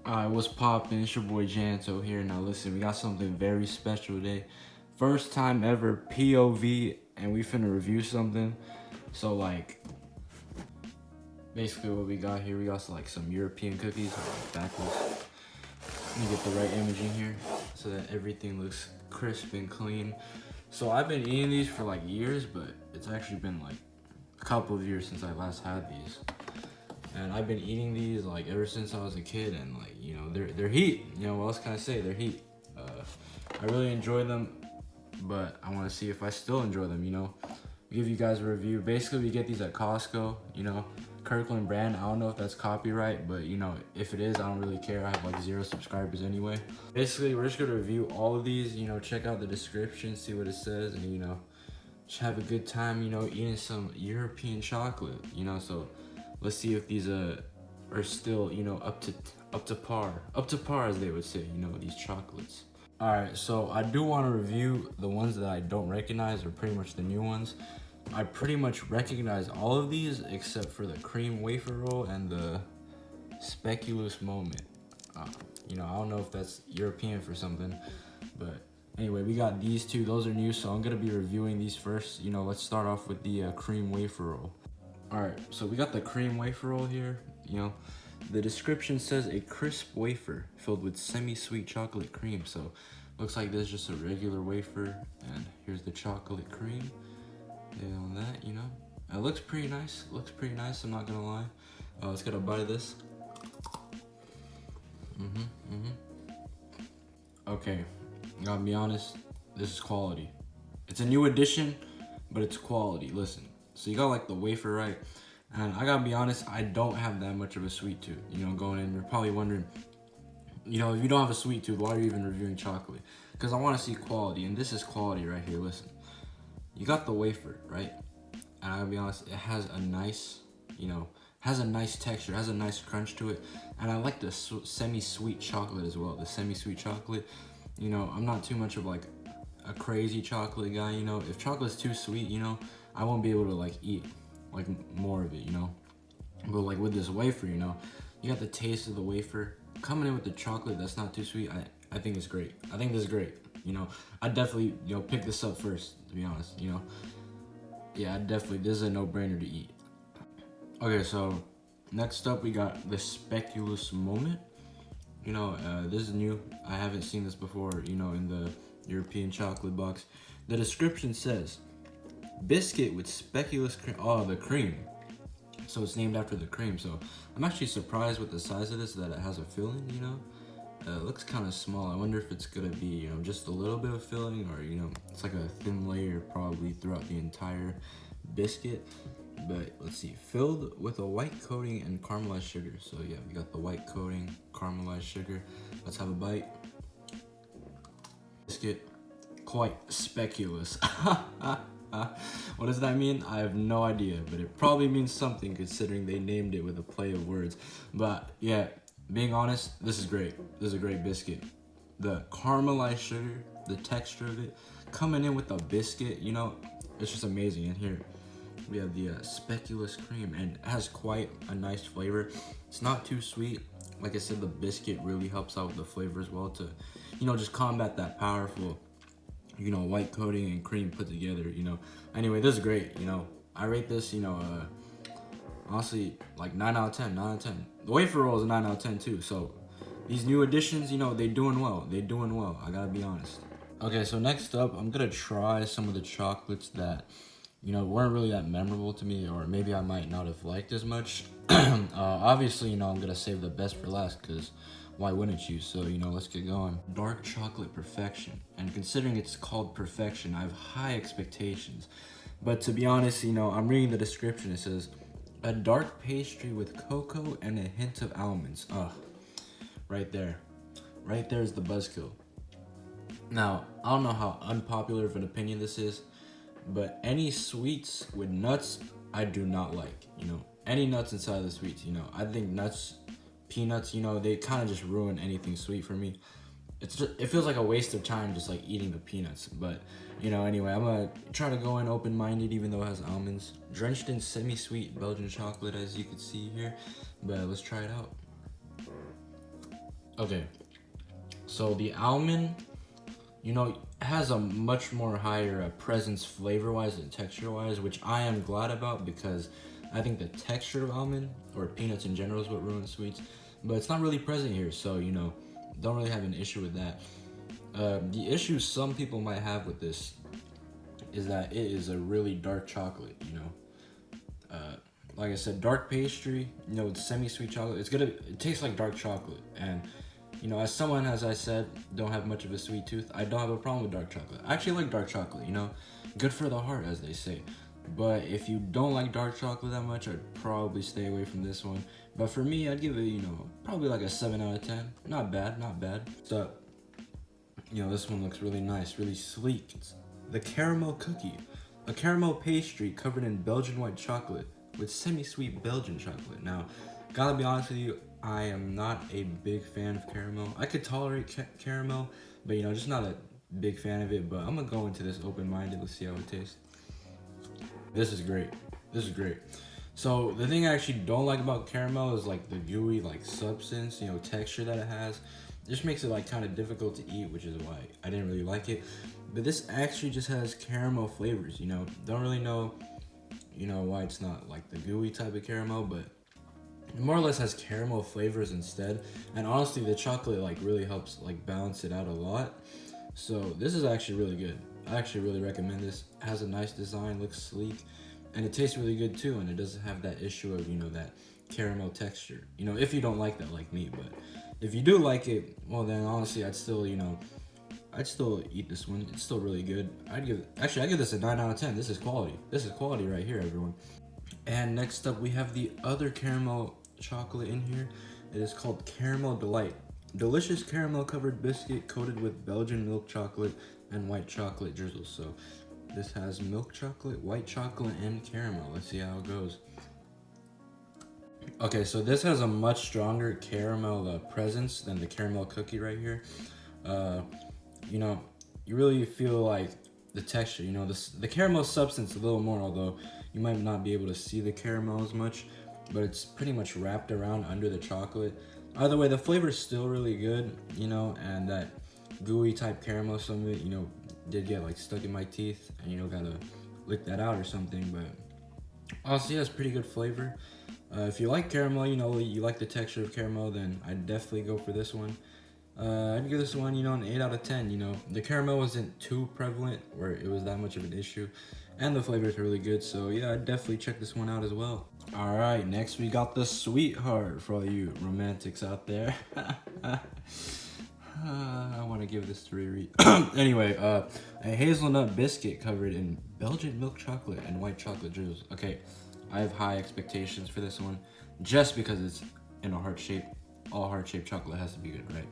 Alright, what's poppin'? It's your boy Janto here. Now listen, we got something very special today. First time ever POV, and we finna review something. So like, basically what we got here, we got like some European cookies, backwards. Let me get the right imaging here so that everything looks crisp and clean. So I've been eating these for like years, but it's actually been like a couple of years since I last had these. And I've been eating these like ever since I was a kid, and like, you know, they're heat. You know, what else can I say? They're heat. I really enjoy them, but I want to see if I still enjoy them. You know, give you guys a review. Basically, we get these at Costco. You know, Kirkland brand. I don't know if that's copyright, but you know, if it is, I don't really care. I have like 0 subscribers anyway. Basically, we're just gonna review all of these. You know, check out the description, see what it says, and you know, just have a good time. You know, eating some European chocolate. You know, so. Let's see if these are still, you know, up to par as they would say, you know, these chocolates. All right, so I do want to review the ones that I don't recognize, or pretty much the new ones. I pretty much recognize all of these except for the cream wafer roll and the speculous moment. You know, I don't know if that's European for something, but anyway, we got these two. Those are new, so I'm gonna be reviewing these first. You know, let's start off with the cream wafer roll. Alright, so we got the cream wafer roll here. You know, the description says a crisp wafer filled with semi-sweet chocolate cream. So looks like this is just a regular wafer, and here's the chocolate cream. And on that, you know, it looks pretty nice. I'm not gonna lie. Let's get a bite of this. Okay, gotta be honest, this is quality. It's a new addition, but it's quality. Listen. So you got like the wafer, right? And I gotta be honest, I don't have that much of a sweet tooth. You know, going in, you're probably wondering, you know, if you don't have a sweet tooth, why are you even reviewing chocolate? Because I want to see quality, and this is quality right here. Listen, you got the wafer, right? And I gotta be honest, it has a nice, you know, has a nice texture, has a nice crunch to it, and I like the semi-sweet chocolate as well. The semi-sweet chocolate, you know, I'm not too much of like a crazy chocolate guy. You know, if chocolate's too sweet, you know, I won't be able to like eat like more of it, you know. But like with this wafer, you know, you got the taste of the wafer coming in with the chocolate that's not too sweet. I think it's great. I think this is great. You know, I definitely, you know, pick this up first, to be honest. You know, yeah, I definitely, this is a no-brainer to eat. Okay, so next up we got the speculous moment. You know, this is new. I haven't seen this before, you know, in the European chocolate box. The description says biscuit with speculous cream. Oh, the cream. So it's named after the cream. So I'm actually surprised with the size of this, that it has a filling, you know. It looks kind of small. I wonder if it's gonna be, you know, just a little bit of filling, or, you know, it's like a thin layer probably throughout the entire biscuit. But let's see, filled with a white coating and caramelized sugar. So yeah, we got the white coating, caramelized sugar. Let's have a bite. Biscuit, quite speculous. What does that mean? I have no idea, but it probably means something considering they named it with a play of words. But yeah, being honest, this is great. This is a great biscuit. The caramelized sugar, the texture of it, coming in with the biscuit, you know, it's just amazing. And here we have the speculous cream, and it has quite a nice flavor. It's not too sweet. Like I said, the biscuit really helps out with the flavor as well to, you know, just combat that powerful, you know, white coating and cream put together, you know. Anyway, this is great, you know. I rate this, you know, honestly, like 9 out of 10, 9 out of 10. The wafer roll is a 9 out of 10 too, so these new additions, you know, they doing well. They doing well, I gotta be honest. Okay, so next up, I'm gonna try some of the chocolates that, you know, weren't really that memorable to me, or maybe I might not have liked as much. Obviously, you know, I'm gonna save the best for last, because why wouldn't you? So, you know, let's get going. Dark chocolate perfection. And considering it's called perfection, I have high expectations. But to be honest, you know, I'm reading the description. It says, a dark pastry with cocoa and a hint of almonds. Right there. Right there is the buzzkill. Now, I don't know how unpopular of an opinion this is, but any sweets with nuts, I do not like. You know, any nuts inside of the sweets, you know. I think nuts, peanuts, you know, they kind of just ruin anything sweet for me. It feels like a waste of time just like eating the peanuts. But, you know, anyway, I'm gonna try to go in open-minded, even though it has almonds. Drenched in semi-sweet Belgian chocolate, as you can see here. But let's try it out. Okay, so the almond, has a much more higher presence flavor-wise and texture-wise, which I am glad about because I think the texture of almond or peanuts in general is what ruins sweets, but it's not really present here, so don't really have an issue with that. The issue some people might have with this is that it is a really dark chocolate. Like I said, dark pastry. It's semi-sweet chocolate. It tastes like dark chocolate, and as someone, as I said, don't have much of a sweet tooth, I don't have a problem with dark chocolate. I actually like dark chocolate, good for the heart, as they say. But if you don't like dark chocolate that much, I'd probably stay away from this one. But for me, I'd give it, probably like a 7 out of 10. Not bad, not bad. So, this one looks really nice, really sleek. It's the caramel cookie, a caramel pastry covered in Belgian white chocolate with semi-sweet Belgian chocolate. Now, gotta be honest with you, I am not a big fan of caramel. I could tolerate caramel, but just not a big fan of it. But I'm gonna go into this open-minded. Let's see how it tastes. This is great. This is great. So the thing I actually don't like about caramel is like the gooey substance, texture that it has. It just makes it kind of difficult to eat, which is why I didn't really like it. But this actually just has caramel flavors. Don't really know, why it's not like the gooey type of caramel, but it more or less has caramel flavors instead. And honestly, the chocolate really helps balance it out a lot. So this is actually really good. I actually really recommend this. It has a nice design, looks sleek, and it tastes really good too. And it doesn't have that issue of that caramel texture. If you don't like that like me, but if you do like it, well then honestly, I'd still eat this one. It's still really good. I give this a 9 out of 10. This is quality. This is quality right here, everyone. And next up, we have the other caramel chocolate in here. It is called Caramel Delight. Delicious caramel covered biscuit coated with Belgian milk chocolate and white chocolate drizzle. So this has milk chocolate, white chocolate, and caramel. Let's see how it goes. Okay, so this has a much stronger caramel presence than the caramel cookie right here. You really feel like the texture, the caramel substance a little more, although you might not be able to see the caramel as much, but it's pretty much wrapped around under the chocolate. Either way, the flavor is still really good, and that gooey type caramel, some of it, did get stuck in my teeth, and gotta lick that out or something, but honestly, yeah, it's pretty good flavor. If you like caramel, you like the texture of caramel, then I'd definitely go for this one. I'd give this one, an 8 out of 10. The caramel wasn't too prevalent where it was that much of an issue, and the flavors are really good, so yeah, I'd definitely check this one out as well. All right, next we got the Sweetheart for all you romantics out there. I want to give this to Rieri. Anyway, a hazelnut biscuit covered in Belgian milk chocolate and white chocolate drizzles. Okay, I have high expectations for this one, just because it's in a heart shape. All heart-shaped chocolate has to be good, right?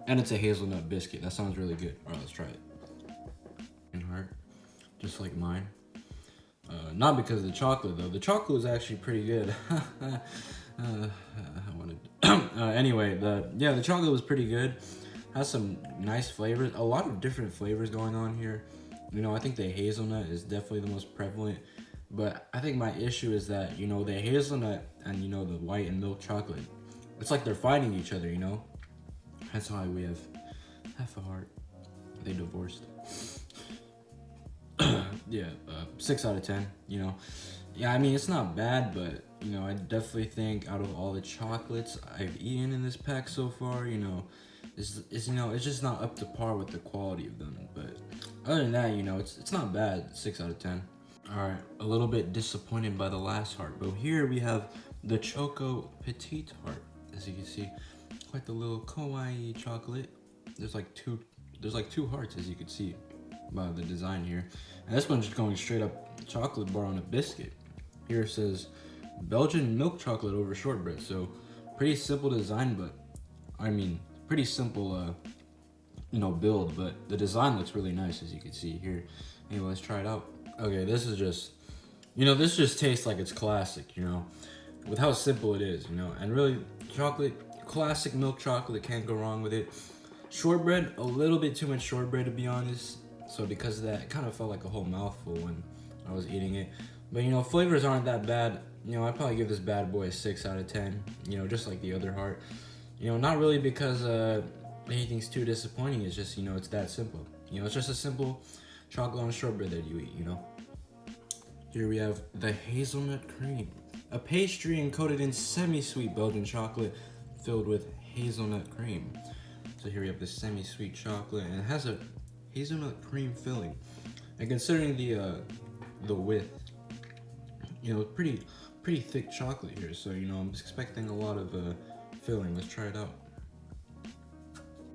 And it's a hazelnut biscuit. That sounds really good. All right, let's try it. In heart, just like mine. Not because of the chocolate though. The chocolate was actually pretty good. Anyway, the chocolate was pretty good. Has some nice flavors. A lot of different flavors going on here. I think the hazelnut is definitely the most prevalent. But I think my issue is that the hazelnut and the white and milk chocolate, it's like they're fighting each other. That's why we have half a heart. They divorced. Yeah, 6 out of 10. Yeah, I mean it's not bad, but I definitely think out of all the chocolates I've eaten in this pack so far, it's just not up to par with the quality of them. But other than that, it's not bad. 6 out of 10. All right, a little bit disappointed by the last heart, but here we have the Choco Petite Heart. As you can see, quite the little kawaii chocolate. There's like two hearts, as you can see by the design here. And this one's just going straight up chocolate bar on a biscuit. Here it says Belgian milk chocolate over shortbread. So pretty simple design, but I mean pretty simple build, but the design looks really nice, as you can see here. Anyway, let's try it out. Okay, this is just this just tastes like it's classic, with how simple it is, and really chocolate, classic milk chocolate, can't go wrong with it. Shortbread, a little bit too much shortbread to be honest, so because of that, it kind of felt like a whole mouthful when I was eating it. But flavors aren't that bad. I'd probably give this bad boy a 6 out of 10, just like the other heart. You know, not really because anything's too disappointing. It's just, you know, it's that simple. You know, it's just a simple chocolate on shortbread that you eat, you know. Here we have the hazelnut cream, a pastry encoded in semi-sweet Belgian chocolate filled with hazelnut cream. So here we have the semi-sweet chocolate, and it has a hazelnut cream filling. And considering the width, you know, pretty thick chocolate here. So, you know, I'm expecting a lot of filling. Let's try it out.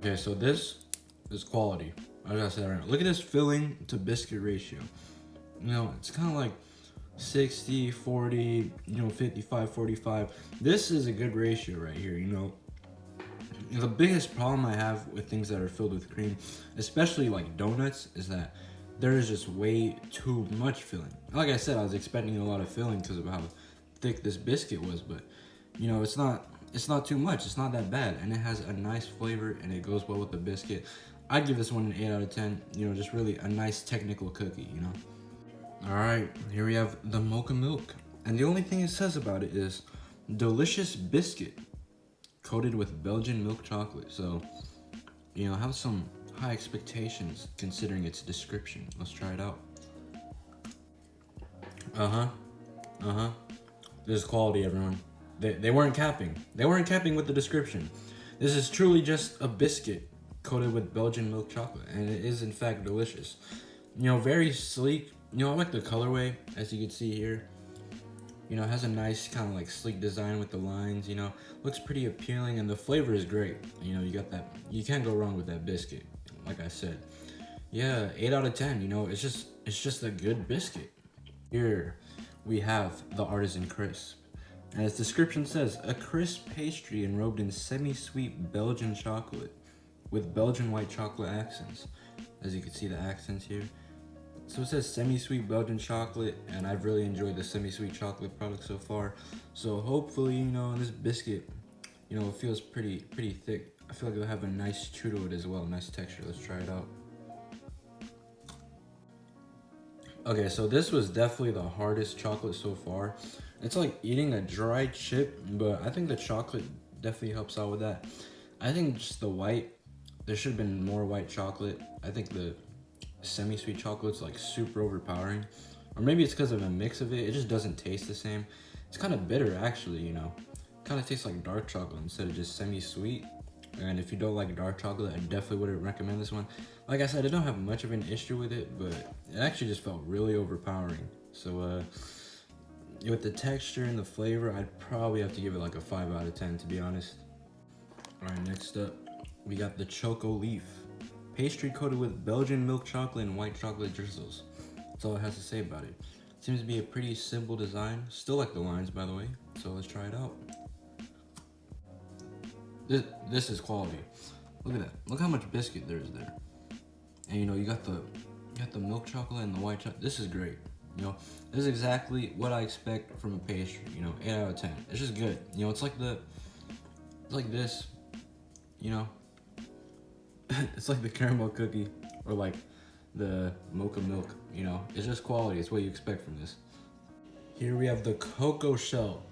Okay, so this is quality. I gotta say that right now. Look at this filling to biscuit ratio. You know, it's kind of like 60, 40, you know, 55, 45. This is a good ratio right here, you know. The biggest problem I have with things that are filled with cream, especially like donuts, is that there is just way too much filling. Like I said, I was expecting a lot of filling because of how thick this biscuit was, but you know, it's not too much. It's not that bad, and it has a nice flavor, and it goes well with the biscuit. I'd give this one an 8 out of 10. You know, just really a nice technical cookie, you know. All right, here we have the mocha milk, and the only thing it says about it is delicious biscuit coated with Belgian milk chocolate. So, you know, have some high expectations considering its description. Let's try it out. This is quality, everyone. They weren't capping. They weren't capping with the description. This is truly just a biscuit coated with Belgian milk chocolate, and it is in fact delicious. You know, very sleek. You know, I like the colorway, as you can see here. You know, it has a nice kind of like sleek design with the lines, you know. Looks pretty appealing, and the flavor is great. You know, you got that, you can't go wrong with that biscuit, like I said. Yeah, 8 out of 10, you know, it's just a good biscuit. Here we have the Artisan Crisp. And its description says, a crisp pastry enrobed in semi-sweet Belgian chocolate with Belgian white chocolate accents. As you can see the accents here. So it says semi-sweet Belgian chocolate, and I've really enjoyed the semi-sweet chocolate product so far. So hopefully, you know, this biscuit, you know, it feels pretty thick. I feel like it'll have a nice chew to it as well, nice texture. Let's try it out. Okay, so this was definitely the hardest chocolate so far. It's like eating a dry chip, but I think the chocolate definitely helps out with that. I think just the white, there should have been more white chocolate. I think the semi-sweet chocolate's like super overpowering, or maybe it's because of a mix of it just doesn't taste the same. It's kind of bitter actually, you know. Kind of tastes like dark chocolate instead of just semi-sweet. And if you don't like dark chocolate, I definitely wouldn't recommend this one. Like I said, I don't have much of an issue with it, but it actually just felt really overpowering. So with the texture and the flavor, I'd probably have to give it like a 5 out of 10, to be honest. All right, next up we got the Choco Leaf. Pastry coated with Belgian milk chocolate and white chocolate drizzles. That's all it has to say about it. Seems to be a pretty simple design. Still like the lines, by the way. So let's try it out. This is quality. Look at that. Look how much biscuit there is there. And you know, you got the milk chocolate and the white chocolate. This is great. You know, this is exactly what I expect from a pastry. You know, 8 out of 10. It's just good. You know, it's like this. You know. It's like the caramel cookie or like the mocha milk, you know. It's just quality. It's what you expect from this. Here we have the cocoa shell.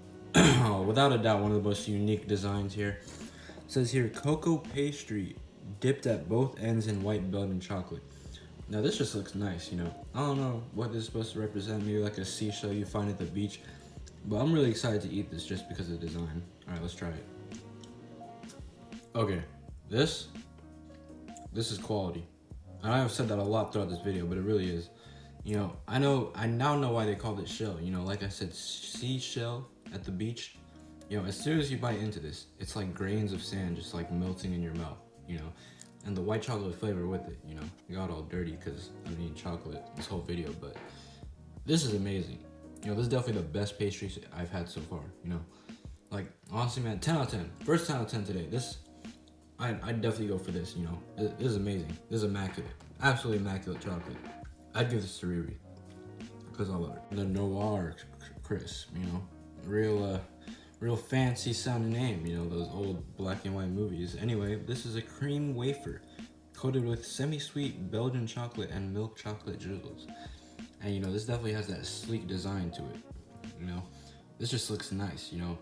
Without a doubt, one of the most unique designs here. It says here, cocoa pastry dipped at both ends in white Belgian chocolate. Now this just looks nice, you know. I don't know what this is supposed to represent, maybe like a seashell you find at the beach. But I'm really excited to eat this just because of the design. All right, let's try it. Okay, this is quality. And I've said that a lot throughout this video, but it really is. You know, I now know why they called it shell. You know, like I said, seashell at the beach. You know, as soon as you bite into this, it's like grains of sand just like melting in your mouth, you know. And the white chocolate flavor with it, you know. It got all dirty because I'm eating chocolate this whole video, but this is amazing. You know, this is definitely the best pastry I've had so far, you know. Like, honestly, man, 10 out of 10. First 10 out of 10 today. I'd definitely go for this, you know. This is amazing. This is immaculate. Absolutely immaculate chocolate. I'd give this to Rieri because I love it. The Noir Crisp, you know. Real fancy sounding name, you know, those old black and white movies. Anyway, this is a cream wafer coated with semi-sweet Belgian chocolate and milk chocolate drizzles. And you know, this definitely has that sleek design to it, you know. This just looks nice, you know.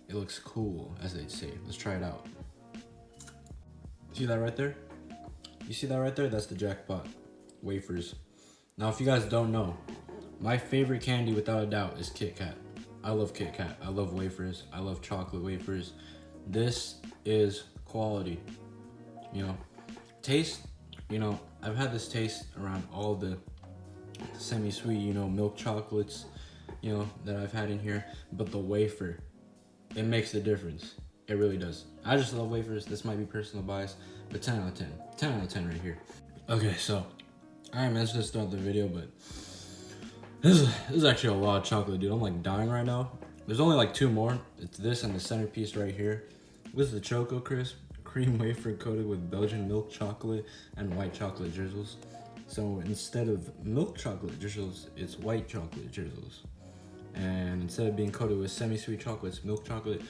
It looks cool, as they'd say. Let's try it out. See that right there? You see that right there? That's the jackpot wafers. Now, if you guys don't know, my favorite candy without a doubt is Kit Kat. I love Kit Kat. I love wafers. I love chocolate wafers. This is quality. You know, taste, you know, I've had this taste around all the semi-sweet, you know, milk chocolates, you know, that I've had in here. But the wafer, it makes the difference. It really does. I just love wafers. This might be personal bias, but 10 out of 10. 10 out of 10 right here. Okay, so I mentioned this throughout the video, but this is actually a lot of chocolate, dude. I'm like dying right now. There's only like 2 more. It's this and the centerpiece right here. This is the Choco Crisp cream wafer coated with Belgian milk chocolate and white chocolate drizzles. So instead of milk chocolate drizzles, it's white chocolate drizzles. And instead of being coated with semi-sweet chocolate, it's milk chocolate.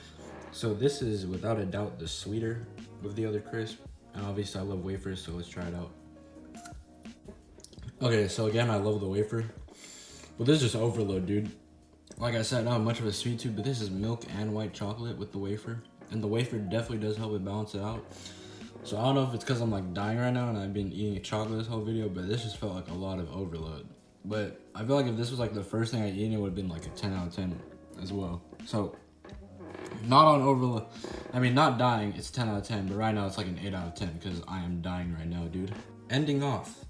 So this is without a doubt the sweeter of the other crisp. And obviously I love wafers, so let's try it out. Okay, so again, I love the wafer. But this is just overload, dude. Like I said, not much of a sweet tooth, but this is milk and white chocolate with the wafer. And the wafer definitely does help it balance it out. So I don't know if it's because I'm like dying right now and I've been eating a chocolate this whole video, but this just felt like a lot of overload. But I feel like if this was like the first thing I eat, it would have been like a 10 out of 10 as well. So not on overload. I mean, not dying, it's 10 out of 10, but right now it's like an 8 out of 10 because I am dying right now, dude. Ending off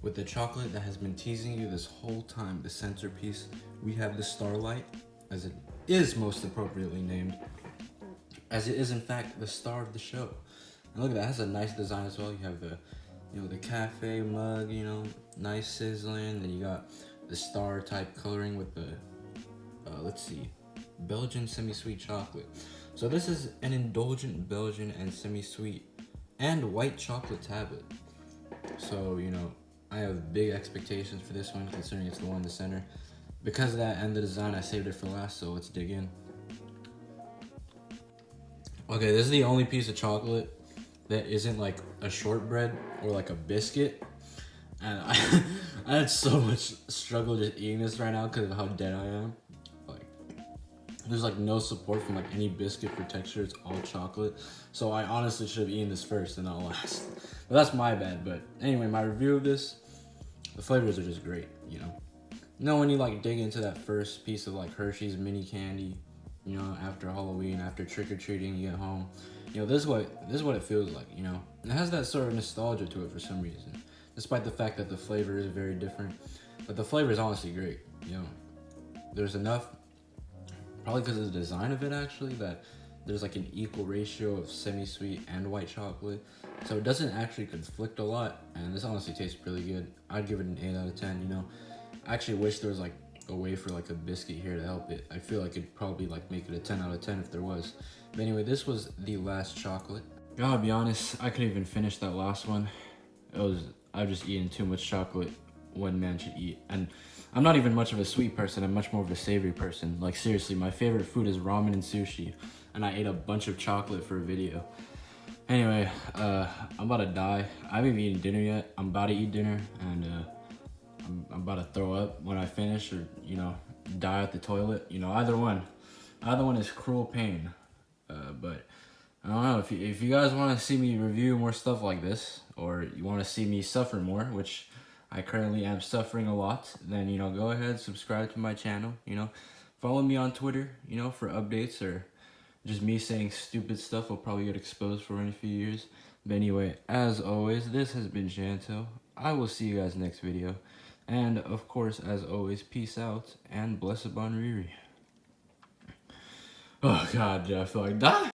with the chocolate that has been teasing you this whole time, the centerpiece, we have the Starlight, as it is most appropriately named, as it is in fact the star of the show. And look at that, it has a nice design as well. You have the, you know, the cafe mug, you know, nice sizzling. Then you got the star type coloring with the, let's see, Belgian semi-sweet chocolate. So this is an indulgent Belgian and semi-sweet and white chocolate tablet. So, you know, I have big expectations for this one, considering it's the one in the center. Because of that and the design, I saved it for last, so let's dig in. Okay, this is the only piece of chocolate that isn't like a shortbread or like a biscuit. And I had so much struggle just eating this right now because of how dead I am. Like, there's like no support from like any biscuit for texture. It's all chocolate. So I honestly should have eaten this first and not last. But that's my bad. But anyway, my review of this, the flavors are just great, you know. You know, when you like dig into that first piece of like Hershey's mini candy, you know, after Halloween, after trick-or-treating, you get home, you know, this is what it feels like, you know. It has that sort of nostalgia to it for some reason, despite the fact that the flavor is very different. But the flavor is honestly great, you know. There's enough, probably because of the design of it actually, that there's like an equal ratio of semi-sweet and white chocolate. So it doesn't actually conflict a lot, and this honestly tastes really good. I'd give it an 8 out of 10, you know. I actually wish there was like a way for like a biscuit here to help it. I feel like it'd probably like make it a 10 out of 10 if there was. But anyway, this was the last chocolate. Gotta be honest, I couldn't even finish that last one. I've just eaten too much chocolate one man should eat. And I'm not even much of a sweet person, I'm much more of a savory person. Like seriously, my favorite food is ramen and sushi, and I ate a bunch of chocolate for a video. Anyway, I'm about to die. I haven't even eaten dinner yet. I'm about to eat dinner, and I'm about to throw up when I finish, or, you know, die at the toilet. You know, either one is cruel pain. But I don't know, if you guys want to see me review more stuff like this, or you want to see me suffer more, which I currently am suffering a lot, then, you know, go ahead, subscribe to my channel, you know, follow me on Twitter, you know, for updates, or just me saying stupid stuff will probably get exposed for in a few years. But anyway, as always, this has been Janto. I will see you guys next video. And of course, as always, peace out and blessed upon Rieri. Oh god, dude, I feel like dying.